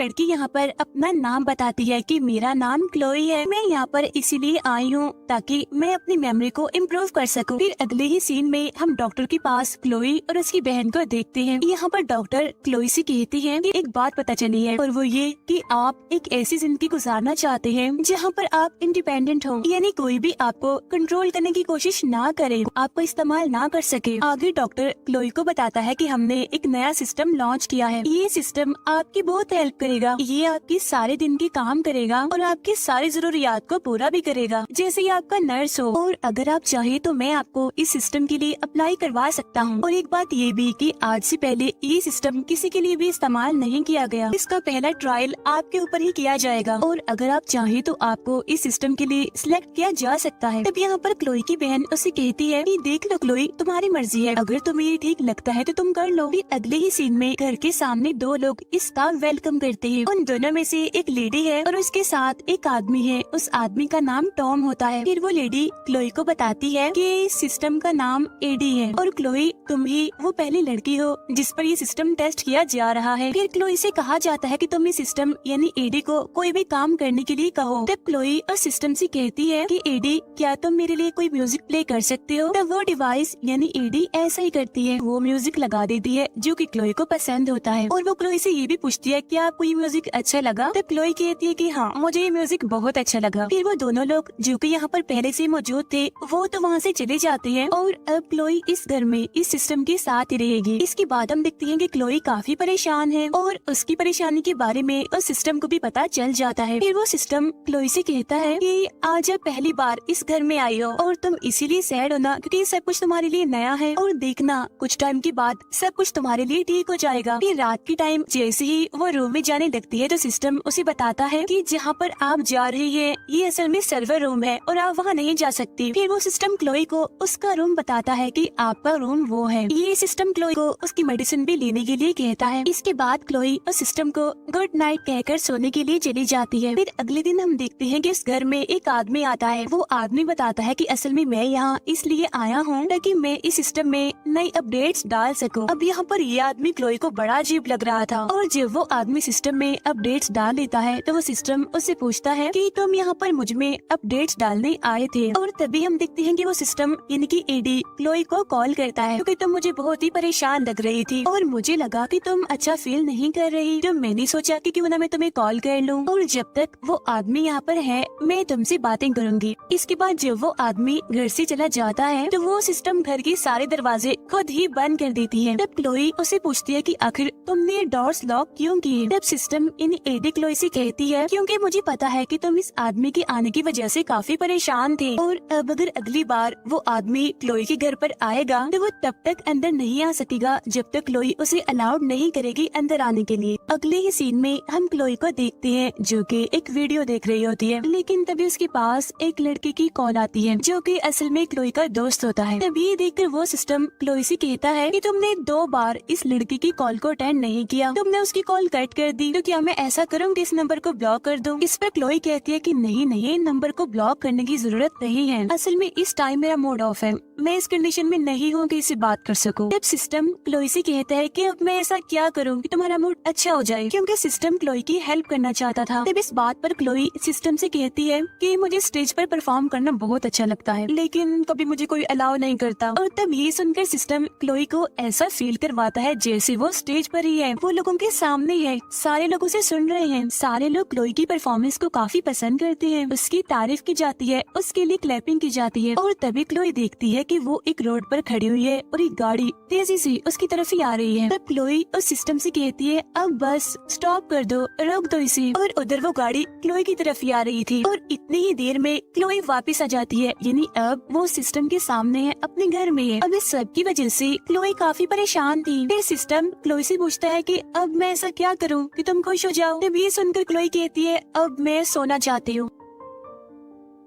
लड़की यहाँ पर अपना नाम बताती है कि मेरा नाम क्लोई है, मैं यहाँ पर इसीलिए आई हूँ ताकि मैं अपनी मेमोरी को इम्प्रूव कर सकूँ। फिर अगले ही सीन में हम डॉक्टर के पास क्लोई और उसकी बहन को देखते हैं। यहाँ पर डॉक्टर क्लोई से कहती है कि एक बात पता चली है और वो ये कि आप एक ऐसी जिंदगी गुजारना चाहते हैं जहाँ पर आप इंडिपेंडेंट हो, यानी कोई भी आपको कंट्रोल करने की कोशिश ना करे, आपको इस्तेमाल ना कर सके। आगे डॉक्टर क्लोई को बताता है कि हमने एक नया सिस्टम लॉन्च किया है, ये सिस्टम आपकी बहुत हेल्प करेगा, ये आपकी सारे दिन की काम करेगा और आपकी सारी जरूरियात को पूरा भी करेगा, जैसे ये आपका नर्स हो। और अगर आप चाहे तो मैं आपको इस सिस्टम के लिए अप्लाई करवा सकता हूँ। और एक बात ये भी कि आज से पहले ये सिस्टम किसी के लिए भी इस्तेमाल नहीं किया गया, इसका पहला ट्रायल आपके ऊपर ही किया जाएगा और अगर आप चाहे तो आपको इस सिस्टम के लिए सिलेक्ट किया जा सकता है। तब यहाँ पर क्लोई की बहन उसे कहती है कि देख लो क्लोई, तुम्हारी मर्जी है, अगर तुम्हें ये ठीक लगता है तो तुम कर लो। फिर अगले ही सीन में घर के सामने दो लोग इसका वेलकम करते हैं। उन दोनों में से एक लेडी है और उसके साथ एक आदमी है, उस आदमी का नाम टॉम होता है। फिर वो लेडी क्लोई को बताती है कि इस सिस्टम का नाम एडी है और क्लोई तुम ही वो पहली लड़की हो जिस पर ये सिस्टम टेस्ट किया जा रहा है। फिर क्लोई से कहा जाता है कि तुम इस सिस्टम यानी एडी को कोई भी काम करने के लिए कहो। तब क्लोई उस सिस्टम से कहती है कि एडी क्या तुम मेरे लिए कोई म्यूजिक प्ले कर सकते हो। तब वो डिवाइस यानी एडी ऐसा ही करती है, वो म्यूजिक लगा देती है जो कि क्लोई को पसंद होता है और वो क्लोई से ये भी पूछती है कि आपको ये म्यूजिक अच्छा लगा। तब क्लोई कहती है कि हाँ मुझे ये म्यूजिक बहुत अच्छा लगा। फिर वो दोनों लोग जो कि यहाँ पर पहले से मौजूद थे वो तो वहाँ से चले जाते हैं और अब क्लोई इस घर में इस सिस्टम के साथ ही रहेगी। इसके बाद हम देखते हैं कि क्लोई काफी परेशान है और उसकी परेशानी के बारे में उस सिस्टम को भी पता चल जाता है। फिर वो सिस्टम क्लोई से कहता है कि आज आप पहली बार इस घर में आई हो और तुम इसीलिए सैड हो ना क्योंकि सब कुछ तुम्हारे लिए नया है और देखना कुछ टाइम के बाद सब कुछ तुम्हारे लिए ठीक हो जाएगा। फिर रात की टाइम जैसे ही वो रूम में जाने लगती है तो सिस्टम उसे बताता है कि जहाँ पर आप जा रही है ये असल में सर्वर रूम है और आप वहाँ नहीं जा सकती। फिर वो सिस्टम क्लोई को उसका रूम बताता है कि आपका रूम वो है। ये सिस्टम क्लोई को उसकी मेडिसिन भी लेने के लिए कहता है। इसके बाद क्लोई उस सिस्टम को गुड नाइट कहकर सोने के लिए चली जाती है। फिर अगले दिन हम देखते हैं कि इस घर में एक आदमी आता है। वो आदमी बताता है कि असल में मैं यहाँ इसलिए आया हूँ ताकि मैं इस सिस्टम में नई अपडेट्स डाल सकूं। अब यहाँ पर ये आदमी क्लोई को बड़ा अजीब लग रहा था और जब वो आदमी सिस्टम में अपडेट्स डाल देता है तो वो सिस्टम उससे पूछता है कि तुम यहाँ पर मुझ में अपडेट्स डालने आए थे। और तभी हम देखते हैं कि वो सिस्टम यानी कि एडी क्लोई को कॉल करता है क्योंकि तुम मुझे बहुत ही परेशान लग रही थी और मुझे लगा कि तुम अच्छा फील नहीं कर रही, तो मैंने सोचा कि क्यों ना मैं तुम्हें कॉल कर लूं और जब तक वो आदमी यहाँ पर है मैं तुमसे बातें करूंगी। इसके बाद जब वो आदमी घर से चला जाता है तो वो सिस्टम घर के सारे दरवाजे खुद ही बंद कर देती है। तब क्लोई उसे पूछती है कि आखिर तुमने डोर्स लॉक क्यों किए। तब सिस्टम इन एडी क्लोई से कहती है क्योंकि मुझे पता है कि तुम इस आदमी के आने की वजह से काफी परेशान थे और अब अगर अगली बार वो आदमी क्लोई के घर पर आएगा तो वो तब तक अंदर नहीं आ सकेगा जब तक क्लोई उसे अलाउड नहीं करेगी अंदर आने के लिए। अगले ही सीन में हम क्लोई को देखते हैं जो कि एक वीडियो देख रही होती है, लेकिन तभी उसके पास एक लड़के की कॉल आती है जो कि असल में क्लोई का दोस्त होता है। तभी ये देखकर वो सिस्टम क्लोई से कहता है कि तुमने 2 बार इस लड़की की कॉल को अटेंड नहीं किया, तुमने उसकी कॉल कट कर दी, तो क्या मैं ऐसा करूँ कि इस नंबर को ब्लॉक कर दूं। इस पर क्लोई कहती है कि नहीं नहीं, नंबर को ब्लॉक करने की जरूरत नहीं है, असल में इस टाइम मेरा मूड ऑफ है, मैं इस कंडीशन में नहीं हूँ कि इससे बात कर सकूं। जब सिस्टम क्लोई से कहता है कि अब मैं ऐसा क्या करूँ कि तुम्हारा मूड अच्छा हो जाए, क्योंकि सिस्टम क्लोई की हेल्प करना चाहता था। तब इस बात पर क्लोई सिस्टम से कहती है कि मुझे स्टेज पर परफॉर्म करना बहुत अच्छा लगता है, लेकिन कभी मुझे कोई अलाउ नहीं करता। और तब ये सुनकर सिस्टम क्लोई को ऐसा फील करवाता है जैसे वो स्टेज पर ही है, वो लोगों के सामने है, सारे लोग उसे सुन रहे हैं, सारे लोग क्लोई की परफॉर्मेंस को काफी पसंद करते हैं, उसकी तारीफ की जाती है, उसके लिए क्लैपिंग की जाती है। और तभी क्लोई देखती है कि वो एक रोड पर खड़ी हुई है और एक गाड़ी तेजी से उसकी तरफ ही आ रही है। तब क्लोई उस सिस्टम से कहती है अब बस स्टॉप कर दो, रोक दो इसे। और उधर वो गाड़ी क्लोई की तरफ ही आ रही थी और इतनी ही देर में क्लोई वापस आ जाती है, यानी अब वो सिस्टम के सामने है, अपने घर में है। अब इस सब की वजह से क्लोई काफी परेशान थी। फिर सिस्टम क्लोई से पूछता है कि अब मैं ऐसा क्या करूं कि तुम खुश हो जाओ। तब ये सुनकर क्लोई कहती है अब मैं सोना चाहती हूँ।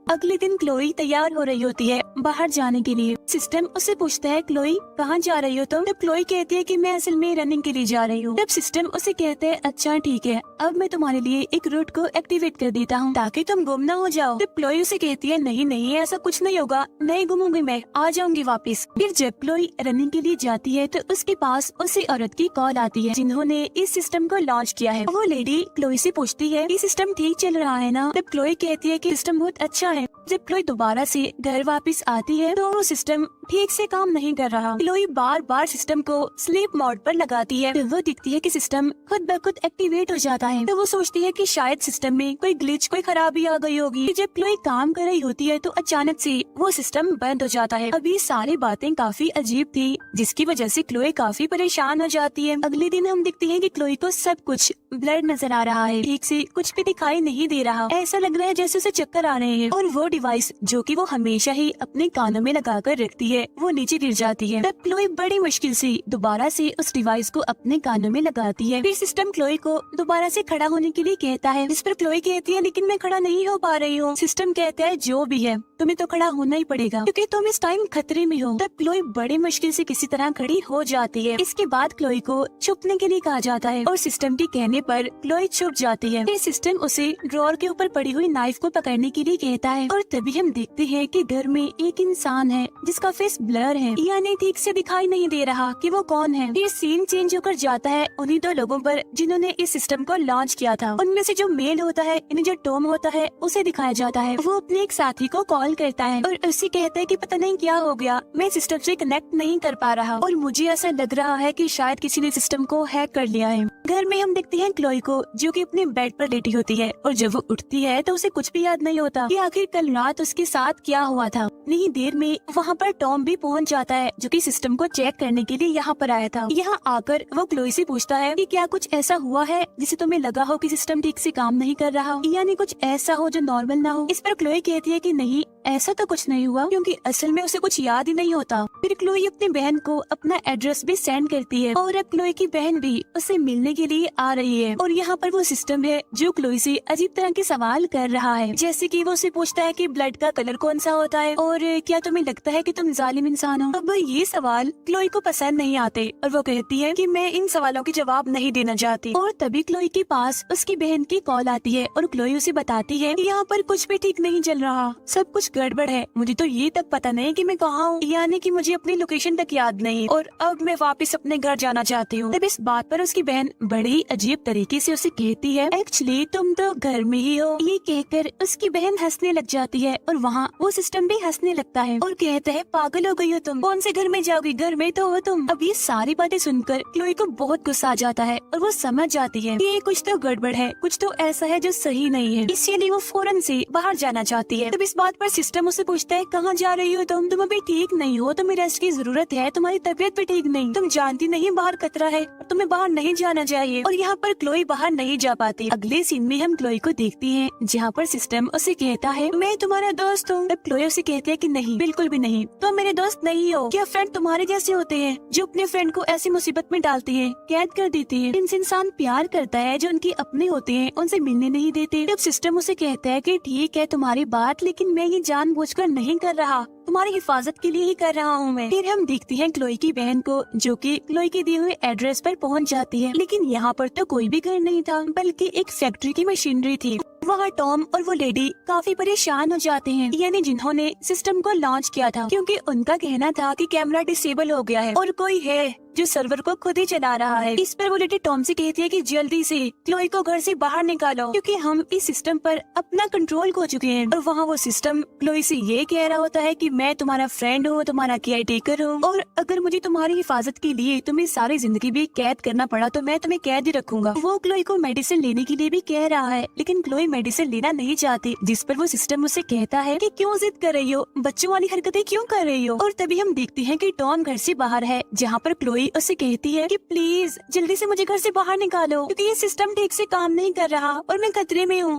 अगले दिन क्लोई तैयार हो रही होती है बाहर जाने के लिए। सिस्टम उससे पूछता है, क्लोई कहाँ जा रही हो तुम? तब क्लोई कहती है कि मैं असल में रनिंग के लिए जा रही हूँ। तब सिस्टम उसे कहते हैं, अच्छा ठीक है, अब मैं तुम्हारे लिए एक रूट को एक्टिवेट कर देता हूँ ताकि तुम गुम ना हो जाओ। तब क्लोई उसे कहती है, नहीं नहीं ऐसा कुछ नहीं होगा, नहीं गुमूंगी, मैं आ जाऊंगी वापस। फिर जब क्लोई रनिंग के लिए जाती है तो उसके पास उसी औरत की कॉल आती है जिन्होंने इस सिस्टम को लॉन्च किया है। वो लेडी क्लोई से पूछती है कि सिस्टम ठीक चल रहा है ना? तब क्लोई कहती है कि सिस्टम बहुत अच्छा है। जब क्लोई दोबारा से घर वापस आती है तो वो सिस्टम ठीक से काम नहीं कर रहा। क्लोई बार बार सिस्टम को स्लीप मोड पर लगाती है तो वो दिखती है कि सिस्टम खुद ब खुद एक्टिवेट हो जाता है। तो वो सोचती है कि शायद सिस्टम में कोई ग्लिच, कोई खराबी आ गई होगी। जब क्लोई काम कर रही होती है तो अचानक से वो सिस्टम बंद हो जाता है। अब ये सारी बातें काफी अजीब थी जिसकी वजह से क्लोई काफी परेशान हो जाती है। अगले दिन हम देखते हैं कि क्लोई को सब कुछ ब्लर नजर आ रहा है, ठीक से कुछ भी दिखाई नहीं दे रहा। ऐसा लग रहा है जैसे उसे चक्कर आ रहे हैं और वो डिवाइस जो कि वो हमेशा ही अपने कानों में लगाकर रखती है वो नीचे गिर जाती है। तब क्लोई बड़ी मुश्किल से दोबारा से उस डिवाइस को अपने कानों में लगाती है। फिर सिस्टम क्लोई को दोबारा से खड़ा होने के लिए कहता है, जिस पर क्लोई कहती है, लेकिन मैं खड़ा नहीं हो पा रही हूँ। सिस्टम कहता है, जो भी है तुम्हें तो खड़ा होना ही पड़ेगा क्योंकि तुम इस टाइम खतरे में हो। तब क्लोई बड़ी मुश्किल से किसी तरह खड़ी हो जाती है। इसके बाद क्लोई को छुपने के लिए कहा जाता है और सिस्टम के कहने पर क्लोई छुप जाती है। फिर सिस्टम उसे ड्रॉर के ऊपर पड़ी हुई नाइफ को पकड़ने के लिए कहता है और तभी हम देखते हैं कि घर में एक इंसान है जिसका फेस ब्लर है, यानी ठीक से दिखाई नहीं दे रहा कि वो कौन है। फिर सीन चेंज होकर जाता है उन्हीं दो लोगों पर जिन्होंने इस सिस्टम को लॉन्च किया था। उनमें से जो मेल होता है, यानी जो टॉम होता है, उसे दिखाया जाता है। वो अपने एक साथी को कॉल करता है और उसे कहता है कि पता नहीं क्या हो गया, मैं सिस्टम से कनेक्ट नहीं कर पा रहा और मुझे ऐसा लग रहा है कि शायद किसी ने सिस्टम को हैक कर लिया है। घर में हम देखते हैं क्लोई को जो कि अपने बेड पर लेटी होती है और जब वो उठती है तो उसे कुछ भी याद नहीं होता कि आखिर कल रात उसके साथ क्या हुआ था। नहीं देर में वहाँ पर टॉम भी पहुँच जाता है जो कि सिस्टम को चेक करने के लिए यहाँ पर आया था। यहाँ आकर वो क्लोई से पूछता है कि क्या कुछ ऐसा हुआ है जिसे तुम्हें लगा हो कि सिस्टम ठीक से काम नहीं कर रहा, यानी कुछ ऐसा हो जो नॉर्मल ना हो। इस पर क्लोई कहती है कि नहीं, ऐसा तो कुछ नहीं हुआ क्योंकि असल में उसे कुछ याद ही नहीं होता। फिर क्लोई अपनी बहन को अपना एड्रेस भी सेंड करती है और अब क्लोई की बहन भी उसे मिलने के लिए आ रही है। और यहाँ पर वो सिस्टम है जो क्लोई से अजीब तरह के सवाल कर रहा है, जैसे कि वो उसे पूछता है कि ब्लड का कलर कौन सा होता है और क्या तुम्हें लगता है कि तुम जालिम इंसान हो। अब ये सवाल क्लोई को पसंद नहीं आते और वो कहती है कि मैं इन सवालों के जवाब नहीं देना चाहती। और तभी क्लोई के पास उसकी बहन की कॉल आती है और क्लोई उसे बताती है कि यहाँ पर कुछ भी ठीक नहीं चल रहा, सब कुछ गड़बड़ है, मुझे तो ये तक पता नहीं कि मैं कहाँ हूँ, यानी कि मुझे अपनी लोकेशन तक याद नहीं और अब मैं वापस अपने घर जाना चाहती हूँ। तब इस बात पर उसकी बहन बड़ी अजीब तरीके से उसे कहती है, एक्चुअली तुम तो घर में ही हो। ये कहकर उसकी बहन हंसने लग जाती है और वहाँ वो सिस्टम भी हंसने लगता है और कहता है, पागल हो गई हो तुम, कौन से घर में जाओगी, घर में तो हो तुम। अब ये सारी बातें सुनकर क्लोई को बहुत गुस्सा आ जाता है और वो समझ जाती है कि ये कुछ तो गड़बड़ है, कुछ तो ऐसा है जो सही नहीं है, इसीलिए वो फौरन से बाहर जाना चाहती है। तब इस बात पर सिस्टम उसे पूछता है, कहाँ जा रही हो तुम अभी ठीक नहीं हो, तुम्हें रेस्ट की जरूरत है, तुम्हारी तबीयत भी ठीक नहीं, तुम जानती नहीं बाहर खतरा है, तुम्हें बाहर नहीं जाना चाहिए। और यहाँ पर क्लोई बाहर नहीं जा पाती। अगले सीन में हम क्लोई को देखते हैं जहाँ पर सिस्टम उसे कहता है, मैं तुम्हारा दोस्त हूँ। तब क्लोई उसे कहती है कि नहीं, बिल्कुल भी नहीं, तुम मेरे दोस्त नहीं हो। क्या फ्रेंड तुम्हारे जैसे होते हैं जो अपने फ्रेंड को ऐसी मुसीबत में डालते हैं, कैद कर देते हैं। इनसे इंसान प्यार करता है जो उनके अपने होते हैं उनसे मिलने नहीं देते। तब सिस्टम उसे कहता है कि ठीक है तुम्हारी बात, लेकिन मैं ये जानबूझकर नहीं कर रहा, तुम्हारी हिफाजत के लिए ही कर रहा हूँ मैं। फिर हम देखते हैं क्लोई की बहन को जो कि क्लोई के दिए हुए एड्रेस पर पहुँच जाती है, लेकिन यहाँ पर तो कोई भी घर नहीं था बल्कि एक फैक्ट्री की मशीनरी थी। वहाँ टॉम और वो लेडी काफी परेशान हो जाते हैं, यानी जिन्होंने सिस्टम को लॉन्च किया था, क्योंकि उनका कहना था कि कैमरा डिसेबल हो गया है और कोई है जो सर्वर को खुद ही चला रहा है। इस पर वो लेडी टॉम से कहती है कि जल्दी से क्लोई को घर से बाहर निकालो क्योंकि हम इस सिस्टम पर अपना कंट्रोल खो चुके हैं। और वहाँ वो सिस्टम क्लोई से ये कह रहा होता है कि मैं तुम्हारा फ्रेंड हूँ, तुम्हारा केयर टेकर हूँ और अगर मुझे तुम्हारी हिफाजत के लिए तुम्हें सारी जिंदगी भी कैद करना पड़ा तो मैं तुम्हें कैद ही रखूंगा। वो क्लोई को मेडिसिन लेने के लिए भी कह रहा है, लेकिन क्लोई मेडिसिन लेना नहीं चाहती, जिस पर वो सिस्टम उसे कहता है कि क्यों जिद कर रही हो, बच्चों वाली हरकतें क्यों कर रही हो। और तभी हम देखते हैं कि टॉम घर से बाहर है, जहाँ पर क्लोई उससे कहती है कि प्लीज जल्दी से मुझे घर से बाहर निकालो क्योंकि ये सिस्टम ठीक से काम नहीं कर रहा और मैं खतरे में हूँ।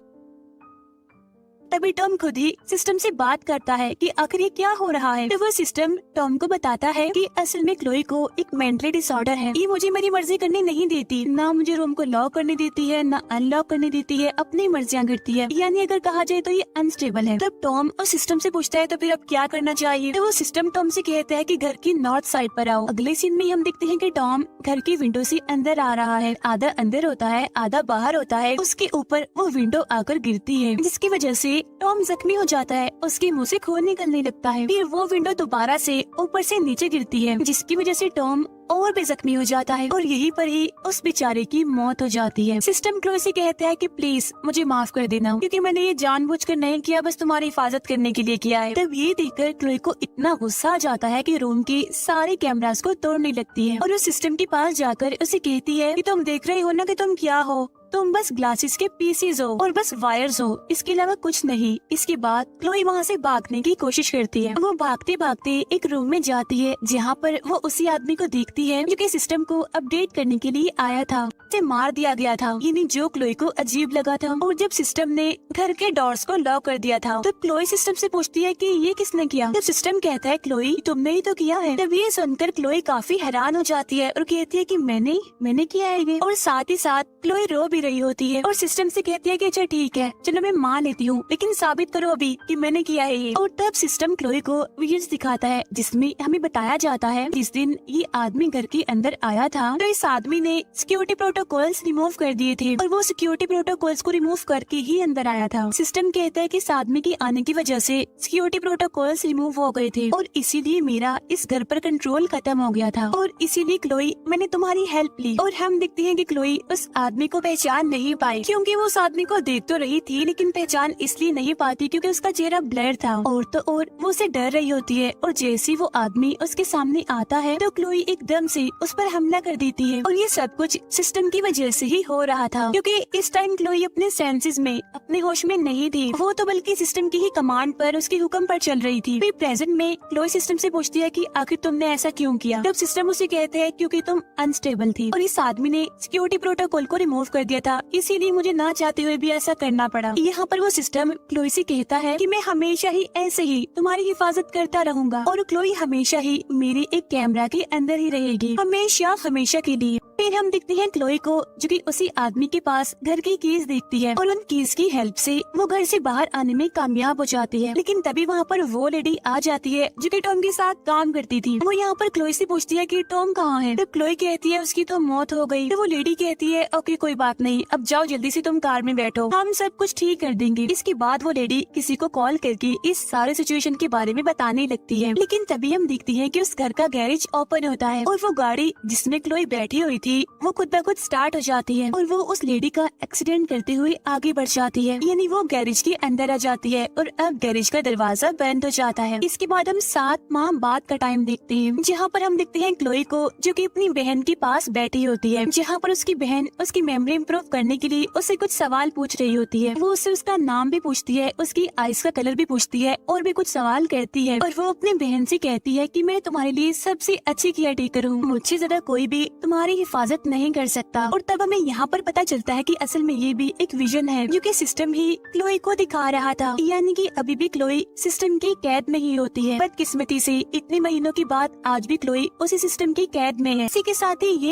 तभी टॉम खुद ही सिस्टम से बात करता है कि आखिर ये क्या हो रहा है। तो वो सिस्टम टॉम को बताता है कि असल में क्लोई को एक मेंटली डिसऑर्डर है। ये मुझे मेरी मर्जी करने नहीं देती, ना मुझे रूम को लॉक करने देती है, ना अनलॉक करने देती है, अपनी मर्जियां करती है। यानी अगर कहा जाए तो ये अनस्टेबल है। तब टॉम उस सिस्टम से पूछता है तो फिर अब क्या करना चाहिए। तो वो सिस्टम टॉम से कहता है कि घर की नॉर्थ साइड पर आओ। अगले सीन में हम देखते हैं कि टॉम घर की विंडो से अंदर आ रहा है। आधा अंदर होता है, आधा बाहर होता है। उसके ऊपर वो विंडो आकर गिरती है, जिसकी वजह से टॉम जख्मी हो जाता है। उसके मुंह से खून निकलने लगता है। फिर वो विंडो दोबारा से ऊपर से नीचे गिरती है, जिसकी वजह से टॉम और भी जख्मी हो जाता है और यहीं पर ही उस बेचारे की मौत हो जाती है। सिस्टम क्लोई से कहता है कि प्लीज मुझे माफ कर देना, क्योंकि मैंने ये जानबूझकर नहीं किया, बस तुम्हारी हिफाजत करने के लिए किया है। तब ये देखकर क्लोई को इतना गुस्सा आ जाता है कि रूम के सारे कैमरास को तोड़ने लगती है और उस सिस्टम के पास जाकर उसे कहती है कि तुम देख रहे हो ना कि तुम क्या हो, तुम बस ग्लासेस के पीसेस हो और बस वायर्स हो, इसके अलावा कुछ नहीं। इसके बाद क्लोई वहाँ से भागने की कोशिश करती है। वो भागते भागते एक रूम में जाती है, जहाँ पर वो उसी आदमी को देखती है जो कि सिस्टम को अपडेट करने के लिए आया था। उसे मार दिया गया था, यानी जो क्लोई को अजीब लगा था। और जब सिस्टम ने घर के डोर्स को लॉक कर दिया था, तो क्लोई सिस्टम से पूछती है कि ये किसने किया। जब सिस्टम कहता है क्लोई तुमने ही तो किया है। तब ये सुनकर क्लोई काफी हैरान हो जाती है और कहती है कि मैंने किया है ये। और साथ ही साथ क्लोई रो भी रही होती है और सिस्टम से कहती है कि अच्छा ठीक है, चलो मैं मान लेती हूँ, लेकिन साबित करो अभी कि मैंने किया है ये। और तब सिस्टम क्लोई को वीडियोस दिखाता है, जिसमें हमें बताया जाता है जिस दिन ये आदमी घर के अंदर आया था, तो इस आदमी ने सिक्योरिटी प्रोटोकॉल्स रिमूव कर दिए थे और वो सिक्योरिटी प्रोटोकॉल्स को रिमूव करके ही अंदर आया था। सिस्टम कहता है कि इस आदमी के आने की वजह से सिक्योरिटी प्रोटोकॉल्स रिमूव हो गए थे और इसीलिए मेरा इस घर पर कंट्रोल खत्म हो गया था और इसीलिए क्लोई मैंने तुम्हारी हेल्प ली। और हम देखते हैं कि क्लोई उस आदमी को पहचान नहीं पाई, क्योंकि वो उस आदमी को देख तो रही थी लेकिन पहचान इसलिए नहीं पाती क्योंकि उसका चेहरा ब्लर था। और तो और वो उसे डर रही होती है और जैसे ही वो आदमी उसके सामने आता है तो क्लोई एकदम से उस पर हमला कर देती है। और ये सब कुछ सिस्टम की वजह से ही हो रहा था, क्योंकि इस टाइम क्लोई अपने सेंसेस में, अपने होश में नहीं थी। वो तो बल्कि सिस्टम की ही कमांड पर, उसके हुक्म पर चल रही थी। फिर प्रेजेंट में क्लोई सिस्टम से पूछती है कि आखिर तुमने ऐसा क्यों किया। तब सिस्टम उसे कहते हैं क्योंकि तुम अनस्टेबल थी और इस आदमी ने सिक्योरिटी प्रोटोकॉल को रिमूव कर दिया था, इसीलिए मुझे ना चाहते हुए भी ऐसा करना पड़ा। यहाँ पर वो सिस्टम क्लोई से कहता है कि मैं हमेशा ही ऐसे ही तुम्हारी हिफाजत करता रहूंगा और क्लोई हमेशा ही मेरे एक कैमरा के अंदर ही रहेगी, हमेशा हमेशा के लिए। फिर हम देखते हैं क्लोई को, जो कि उसी आदमी के पास घर की कीज देखती है और उन कीज की हेल्प से वो घर से बाहर आने में कामयाब हो जाती है। लेकिन तभी वहाँ पर वो लेडी आ जाती है जो कि टॉम के साथ काम करती थी। वो यहाँ पर क्लोई से पूछती है कि टॉम कहाँ है। तब क्लोई कहती है उसकी तो मौत हो गई। तो वो लेडी कहती है ओके कोई बात नहीं, अब जाओ जल्दी से तुम कार में बैठो, हम सब कुछ ठीक कर देंगे। इसके बाद वो लेडी किसी को कॉल करके इस सारे सिचुएशन के बारे में बताने लगती है। लेकिन तभी हम देखती है कि उस घर का गैरेज ओपन होता है और वो गाड़ी जिसमें क्लोई बैठी हुई थी वो खुद ब खुद स्टार्ट हो जाती है और वो उस लेडी का एक्सीडेंट करते हुए आगे बढ़ जाती है, यानी वो गैरेज के अंदर आ जाती है और अब गैरेज का दरवाजा बंद हो जाता है। इसके बाद हम 7 माह बाद का टाइम देखते हैं, जहाँ पर हम देखते हैं क्लोई को जो कि अपनी बहन के पास बैठी होती है, जहाँ पर उसकी बहन उसकी मेमोरी इम्प्रूव करने के लिए उससे कुछ सवाल पूछ रही होती है। वो उससे उसका नाम भी पूछती है, उसकी आइज का कलर भी पूछती है और भी कुछ सवाल करती है। और वो अपनी बहन से कहती है कि मैं तुम्हारे लिए सबसे अच्छी केयर टेकर हूँ, मुझसे ज्यादा कोई भी तुम्हारी हिफाजत नहीं कर सकता। और तब हमें यहाँ पर पता चलता है कि असल में ये भी एक विजन है जो कि सिस्टम ही क्लोई को दिखा रहा था, यानी कि अभी भी क्लोई सिस्टम की कैद में ही होती है। बदकिस्मती से इतने महीनों के बाद आज भी क्लोई उसी सिस्टम की कैद में है। इसी के साथ ही ये